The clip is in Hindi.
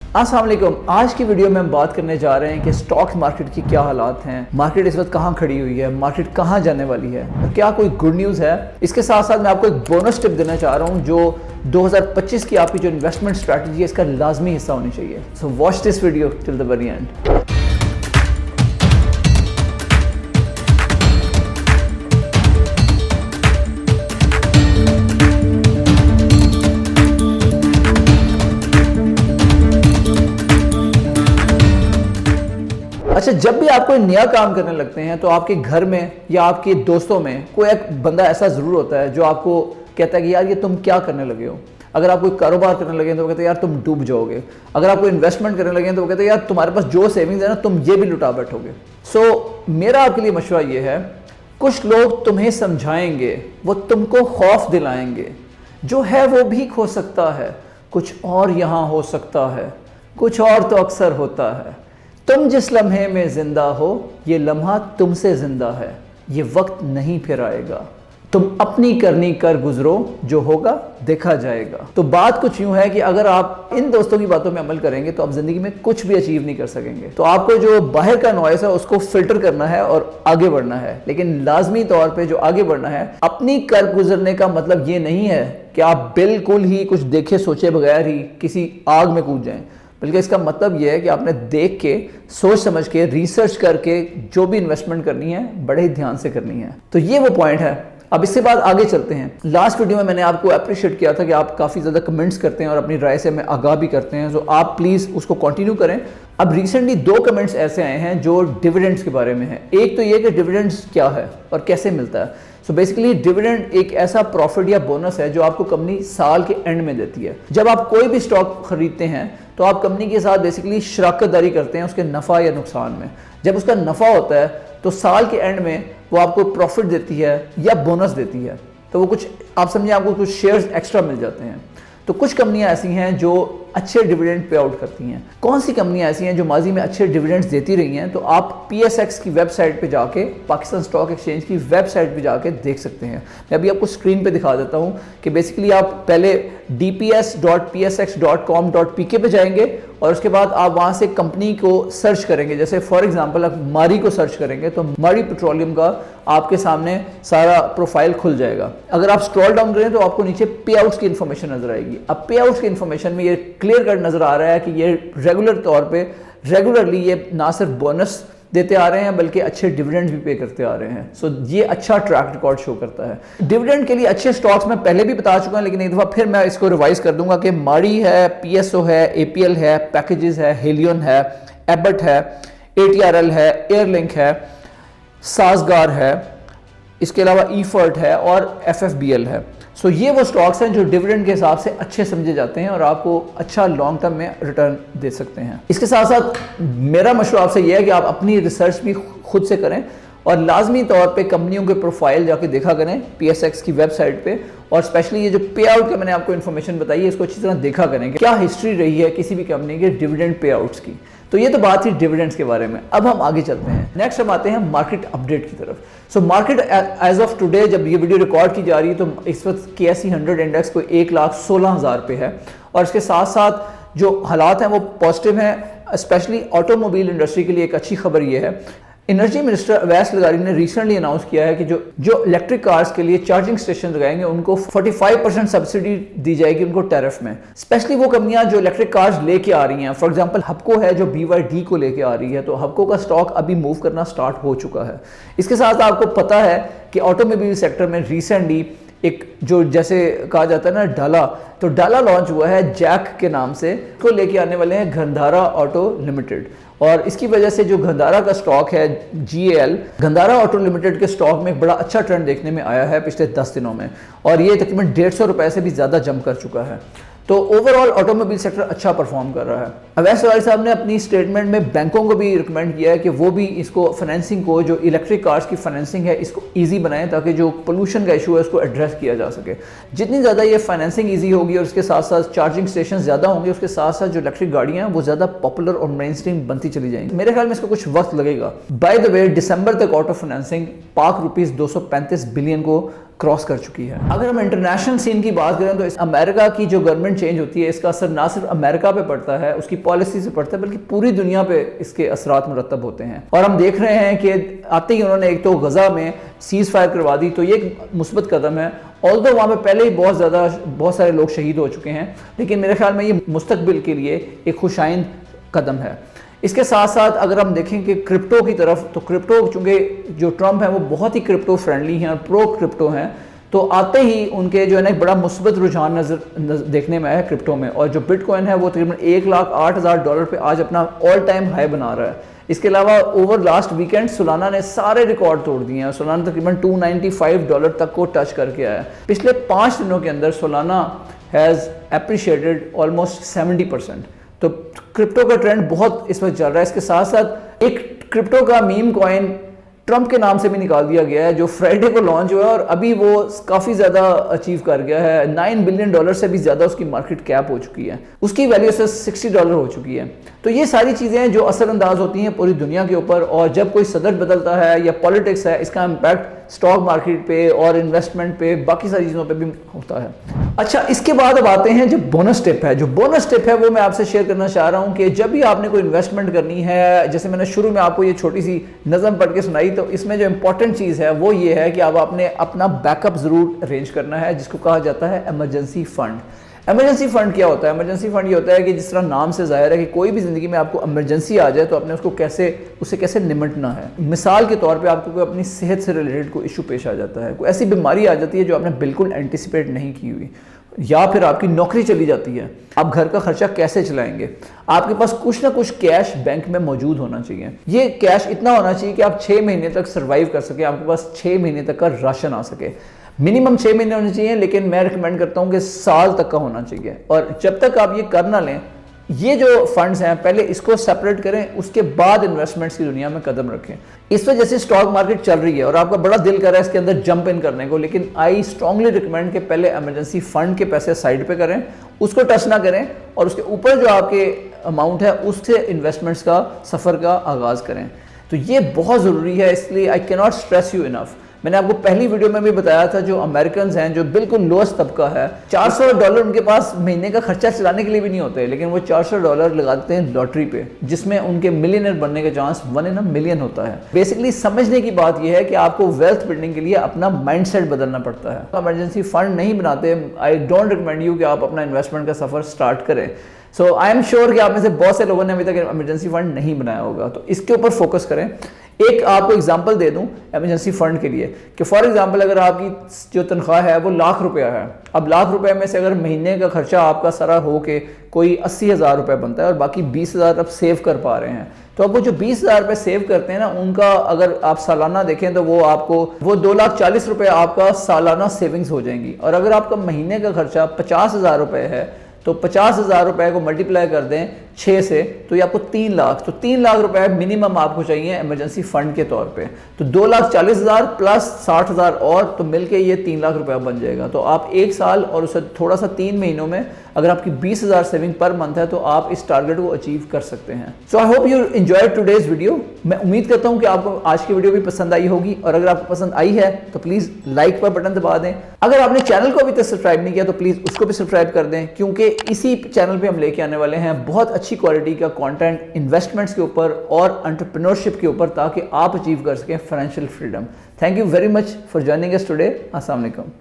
अस्सलाम वालेकुम। आज की वीडियो में हम बात करने जा रहे हैं कि स्टॉक मार्केट की क्या हालात हैं, मार्केट इस वक्त कहाँ खड़ी हुई है, मार्केट कहाँ जाने वाली है और क्या कोई गुड न्यूज़ है। इसके साथ साथ मैं आपको एक बोनस टिप देना चाह रहा हूँ जो 2025 की आपकी जो इन्वेस्टमेंट स्ट्रैटेजी है इसका लाजमी हिस्सा होनी चाहिए। So watch this video till the very and. अच्छा, जब भी आप कोई नया काम करने लगते हैं तो आपके घर में या आपके दोस्तों में कोई एक बंदा ऐसा ज़रूर होता है जो आपको कहता है कि यार ये तुम क्या करने लगे हो। अगर आप कोई कारोबार करने लगे तो वो कहते हैं यार तुम डूब जाओगे। अगर आप कोई इन्वेस्टमेंट करने लगे तो वो कहते हैं यार तुम्हारे पास जो सेविंग्स है ना तुम ये भी लुटा बैठोगे। सो मेरा आपके लिए मशवरा ये है, कुछ लोग तुम्हें समझाएंगे, वो तुमको खौफ दिलाएंगे, जो है वो भी हो सकता है, कुछ और यहाँ हो सकता है, कुछ और तो अक्सर होता है। तुम जिस लम्हे में जिंदा हो ये लम्हा तुमसे जिंदा है, ये वक्त नहीं फिर आएगा। तुम अपनी करनी कर गुजरो, जो होगा देखा जाएगा। तो बात कुछ यूं है कि अगर आप इन दोस्तों की बातों में अमल करेंगे तो आप जिंदगी में कुछ भी अचीव नहीं कर सकेंगे। तो आपको जो बाहर का नॉइस है उसको फिल्टर करना है और आगे बढ़ना है, लेकिन लाजमी तौर पे जो आगे बढ़ना है, अपनी कर गुजरने का मतलब ये नहीं है कि आप बिल्कुल ही कुछ देखे सोचे बगैर ही किसी आग में कूद जाएं, बल्कि इसका मतलब यह है कि आपने देख के, सोच समझ के, रिसर्च करके जो भी इन्वेस्टमेंट करनी है बड़े ही ध्यान से करनी है। तो ये वो पॉइंट है। अब इसके बाद आगे चलते हैं। लास्ट वीडियो में मैंने आपको अप्रिशिएट किया था कि आप काफ़ी ज़्यादा कमेंट्स करते हैं और अपनी राय से हमें आगाह भी करते हैं, तो आप प्लीज़ उसको कंटिन्यू करें। अब रिसेंटली 2 कमेंट्स ऐसे आए हैं जो डिविडेंड्स के बारे में है। एक तो ये कि डिविडेंड्स क्या है और कैसे मिलता है। सो बेसिकली डिविडेंड एक ऐसा प्रॉफिट या बोनस है जो आपको कंपनी साल के एंड में देती है। जब आप कोई भी स्टॉक खरीदते हैं तो आप कंपनी के साथ बेसिकली शराकतदारी करते हैं उसके नफ़ा या नुकसान में। जब उसका नफ़ा होता है तो साल के एंड में वो आपको प्रॉफिट देती है या बोनस देती है, तो वो कुछ आप समझिए आपको कुछ शेयर्स एक्स्ट्रा मिल जाते हैं। तो कुछ कंपनियां ऐसी हैं जो अच्छे डिविडेंड पे आउट करती हैं। कौन सी कंपनियां ऐसी हैं जो माजी में अच्छे डिविडेंड्स देती रही हैं, तो आप PSX की वेबसाइट पे जाके, पाकिस्तान स्टॉक एक्सचेंज की वेबसाइट पे जाके देख सकते हैं। मैं अभी आपको स्क्रीन पे दिखा देता हूं कि बेसिकली आप पहले dps.psx.com.pk पे जाएंगे और उसके बाद आप वहां से कंपनी को सर्च करेंगे। जैसे फॉर एग्जांपल आप मारी को सर्च करेंगे तो मारी पेट्रोलियम का आपके सामने सारा प्रोफाइल खुल जाएगा। अगर आप स्क्रॉल डाउन करें तो आपको नीचे पे आउट्स की इन्फॉर्मेशन नजर आएगी। अब पे आउट्स की इन्फॉर्मेशन में ये क्लियर कट नजर आ रहा है कि ये रेगुलरली ये ना सिर्फ बोनस देते आ रहे हैं बल्कि अच्छे डिविडेंड भी पे करते आ रहे हैं। सो ये अच्छा ट्रैक रिकॉर्ड शो करता है। डिविडेंड के लिए अच्छे स्टॉक्स मैं पहले भी बता चुका हूं, लेकिन एक दफा फिर मैं इसको रिवाइज कर दूंगा कि मारी है, PSO है, APL है, पैकेजेस है, हेलियन है, एबट है, ATRL है, एयरलिंक है, साजगार है, इसके अलावा ईफर्ट है और FFBL है। सो ये वो स्टॉक्स हैं जो डिविडेंड के हिसाब से अच्छे समझे जाते हैं और आपको अच्छा लॉन्ग टर्म में रिटर्न दे सकते हैं। इसके साथ साथ मेरा मशवरा आपसे ये है कि आप अपनी रिसर्च भी खुद से करें और लाजमी तौर पे कंपनियों के प्रोफाइल जाके देखा करें PSX की वेबसाइट पे, और स्पेशली ये जो पे आउट का मैंने आपको इन्फॉर्मेशन बताई है इसको अच्छी तरह देखा करें कि क्या हिस्ट्री रही है किसी भी कंपनी के डिविडेंड पे आउट्स की। तो ये तो बात थी डिविडेंड्स के बारे में। अब हम आगे चलते हैं। नेक्स्ट हम आते हैं मार्केट अपडेट की तरफ। So market as of today, जब ये वीडियो रिकॉर्ड की जा रही है तो इस वक्त KSE 100 इंडेक्स को 1,16,000 पे है और इसके साथ साथ जो हालात हैं वो पॉजिटिव हैं। स्पेशली ऑटोमोबाइल इंडस्ट्री के लिए एक अच्छी खबर ये है, एनर्जी मिनिस्टर अवैस लगारी ने रिसेंटली अनाउंस किया है कि जो इलेक्ट्रिक कार्स के लिए चार्जिंग स्टेशन लगाएंगे उनको 45% सब्सिडी दी जाएगी उनको टैरिफ में। स्पेशली वो कंपनियां जो इलेक्ट्रिक कार्स लेके आ रही हैं, फॉर एग्जांपल हबको है जो BYD को लेके आ रही है, तो हबको का स्टॉक अभी मूव करना स्टार्ट हो चुका है। इसके साथ आपको पता है कि ऑटोमोबाइल सेक्टर में रिसेंटली एक जो जैसे कहा जाता है ना डाला, तो डाला लॉन्च हुआ है जैक के नाम से, को लेके आने वाले हैं गंधारा ऑटो लिमिटेड। और इसकी वजह से जो गंधारा का स्टॉक है GAL, गंधारा ऑटो लिमिटेड के स्टॉक में एक बड़ा अच्छा ट्रेंड देखने में आया है पिछले 10 दिनों में और ये तकरीबन 150 रुपए से भी ज़्यादा जंप कर चुका है। तो ओवरऑल ऑटोमोबाइल सेक्टर अच्छा परफॉर्म कर रहा है। अवैस लगारी साहब ने अपनी स्टेटमेंट में बैंकों को भी रिकमेंड किया है कि वो भी इसको फाइनेंसिंग को, जो इलेक्ट्रिक कार्स की फाइनेंसिंग है, इसको ईजी बनाएं ताकि जो पोल्यूशन का इशू है उसको एड्रेस किया जा सके। जितनी ज़्यादा ये फाइनेंसिंग ईजी होगी और उसके साथ साथ चार्जिंग स्टेशन ज़्यादा होंगे, उसके साथ साथ जो इलेक्ट्रिक गाड़ियाँ हैं वो ज़्यादा पॉपुलर और मेन स्ट्रीम बनती चली जाएंगी। मेरे ख्याल में इसको कुछ वक्त लगेगा। बाय द वे, दिसंबर तक ऑटो फाइनेंसिंग पाक ₹235 बिलियन को क्रॉस कर चुकी है। अगर हम इंटरनेशनल सीन की बात करें तो इस अमेरिका की जो गवर्नमेंट चेंज होती है इसका असर ना सिर्फ अमेरिका पे पड़ता है, उसकी पॉलिसी से पड़ता है, बल्कि पूरी दुनिया पे इसके असरात मुरतब होते हैं। और हम देख रहे हैं कि आते ही उन्होंने एक तो गजा में सीज फायर करवा दी, तो ये एक मुस्बत कदम है। ऑल्दो वहाँ पे पहले ही बहुत सारे लोग शहीद हो चुके हैं, लेकिन मेरे ख्याल में ये मुस्तकबिल के लिए एक खुशाइंद कदम है। इसके साथ साथ अगर हम देखें कि क्रिप्टो की तरफ, तो क्रिप्टो चूँकि जो ट्रंप है वो बहुत ही क्रिप्टो फ्रेंडली हैं और प्रो क्रिप्टो हैं, तो आते ही उनके जो है ना एक बड़ा मुस्बत रुझान नजर देखने में आया है क्रिप्टो में। और जो बिटकॉइन है वो तकरीबन $1,08,000 पे आज अपना ऑल टाइम हाई बना रहा है। इसके अलावा ओवर लास्ट वीकेंड सोलाना ने सारे रिकॉर्ड तोड़ दिए हैं। सोलाना तकरीबन $295 तक को टच करके आया है। पिछले 5 दिनों के अंदर सोलाना हैज़ एप्रिशिएटेड ऑलमोस्ट 70%। तो क्रिप्टो का ट्रेंड बहुत इस वक्त चल रहा है। इसके साथ साथ एक क्रिप्टो का मीम कॉइन ट्रंप के नाम से भी निकाल दिया गया है, जो फ्राइडे को लॉन्च हुआ है और अभी वो काफ़ी ज़्यादा अचीव कर गया है। $9 बिलियन से भी ज़्यादा उसकी मार्केट कैप हो चुकी है, उसकी वैल्यू से $60 हो चुकी है। तो ये सारी चीज़ें जो असरअंदाज होती हैं पूरी दुनिया के ऊपर, और जब कोई सदर बदलता है या पॉलिटिक्स है, इसका इम्पैक्ट स्टॉक मार्केट पे और इन्वेस्टमेंट पे, बाकी सारी चीज़ों पे भी होता है। अच्छा, इसके बाद अब आते हैं जो बोनस टिप है। जो बोनस टिप है वो मैं आपसे शेयर करना चाह रहा हूँ कि जब भी आपने कोई इन्वेस्टमेंट करनी है, जैसे मैंने शुरू में आपको ये छोटी सी नज़म पढ़ के सुनाई, तो इसमें जो इंपॉर्टेंट चीज़ है वो ये है कि अब आपने अपना बैकअप ज़रूर अरेंज करना है, जिसको कहा जाता है इमरजेंसी फ़ंड। इमरजेंसी फ़ंड क्या होता है? इमरजेंसी फ़ंड ये होता है कि जिस तरह नाम से ज़ाहिर है कि कोई भी ज़िंदगी में आपको इमरजेंसी आ जाए तो आपने उससे कैसे निपटना है। मिसाल के तौर पे आपको कोई अपनी सेहत से रिलेटेड कोई इशू पेश आ जाता है, कोई ऐसी बीमारी आ जाती है जो आपने बिल्कुल एंटिसिपेट नहीं की हुई, या फिर आपकी नौकरी चली जाती है, आप घर का खर्चा कैसे चलाएंगे? आपके पास कुछ ना कुछ कैश बैंक में मौजूद होना चाहिए। ये कैश इतना होना चाहिए कि आप 6 महीने तक सर्वाइव कर सके, आपके पास 6 महीने तक का राशन आ सके। मिनिमम 6 महीने होने चाहिए, लेकिन मैं रिकमेंड करता हूँ कि साल तक का होना चाहिए। और जब तक आप ये कर ना लें, ये जो फंड्स हैं पहले इसको सेपरेट करें, उसके बाद इन्वेस्टमेंट्स की दुनिया में कदम रखें। इस वजह से स्टॉक मार्केट चल रही है और आपका बड़ा दिल कर रहा है इसके अंदर जंप इन करने को, लेकिन आई स्ट्रांगली रिकमेंड कि पहले इमरजेंसी फंड के पैसे साइड पे करें, उसको टच ना करें, और उसके ऊपर जो आपके अमाउंट है उससे इन्वेस्टमेंट्स का सफ़र का आगाज़ करें। तो ये बहुत ज़रूरी है, इसलिए I can not stress you enough. मैंने आपको पहली वीडियो में भी बताया था, जो अमेरिकन हैं जो बिल्कुल लोएस्ट तबका है, $400 उनके पास महीने का खर्चा चलाने के लिए भी नहीं होते, लेकिन वो $400 लगाते हैं लॉटरी पे, जिसमें उनके मिलियनर बनने का चांस 1 in a million होता है। बेसिकली समझने की बात यह है कि आपको वेल्थ बिल्डिंग के लिए अपना माइंडसेट बदलना पड़ता है। इमरजेंसी फंड नहीं बनाते, आई डोंट रिकमेंड यू कि आप अपना इन्वेस्टमेंट का सफ़र स्टार्ट करें। सो आई एम श्योर कि आप में से बहुत से लोगों ने अभी तक इमरजेंसी फंड नहीं बनाया होगा, तो इसके ऊपर फोकस करें। एक आपको एग्जांपल दे दूं इमरजेंसी फंड के लिए कि फॉर एग्जांपल अगर आपकी जो तनख्वाह है वो ₹1,00,000 है, अब ₹1,00,000 में से अगर महीने का खर्चा आपका सारा हो के कोई ₹80,000 बनता है और बाकी 20,000 आप सेव कर पा रहे हैं, तो अब वो जो 20,000 सेव करते हैं ना, उनका अगर आप सालाना देखें तो वो आपको वो ₹2,40,000 आपका सालाना सेविंग्स हो जाएंगी। और अगर आपका महीने का खर्चा ₹50,000 है, तो ₹50,000 को मल्टीप्लाई कर दें 6 से, तो ये आपको 3 लाख, तो ₹3,00,000 मिनिमम आपको चाहिए इमरजेंसी फंड के तौर पे। तो 2,40,000 प्लस 60,000 और, तो मिलके ये ₹3,00,000 बन जाएगा। तो आप 1 साल और उससे थोड़ा सा 3 महीनों में अगर आपकी 20,000 सेविंग पर मंथ है तो आप इस टारगेट को अचीव कर सकते हैं। So I hope you enjoyed today's video. मैं उम्मीद करता हूँ कि आपको आज की वीडियो भी पसंद आई होगी, और अगर आपको पसंद आई है तो प्लीज़ लाइक पर बटन दबा दें। अगर आपने चैनल को अभी तक सब्सक्राइब नहीं किया तो प्लीज़ उसको भी सब्सक्राइब कर दें, क्योंकि इसी चैनल पे हम लेके आने वाले हैं बहुत अच्छी क्वालिटी का कंटेंट इन्वेस्टमेंट्स के ऊपर और एंटरप्रेन्योरशिप के ऊपर, ताकि आप अचीव कर सकें financial freedom. Thank you very much for joining us today. अस्सलाम वालेकुम।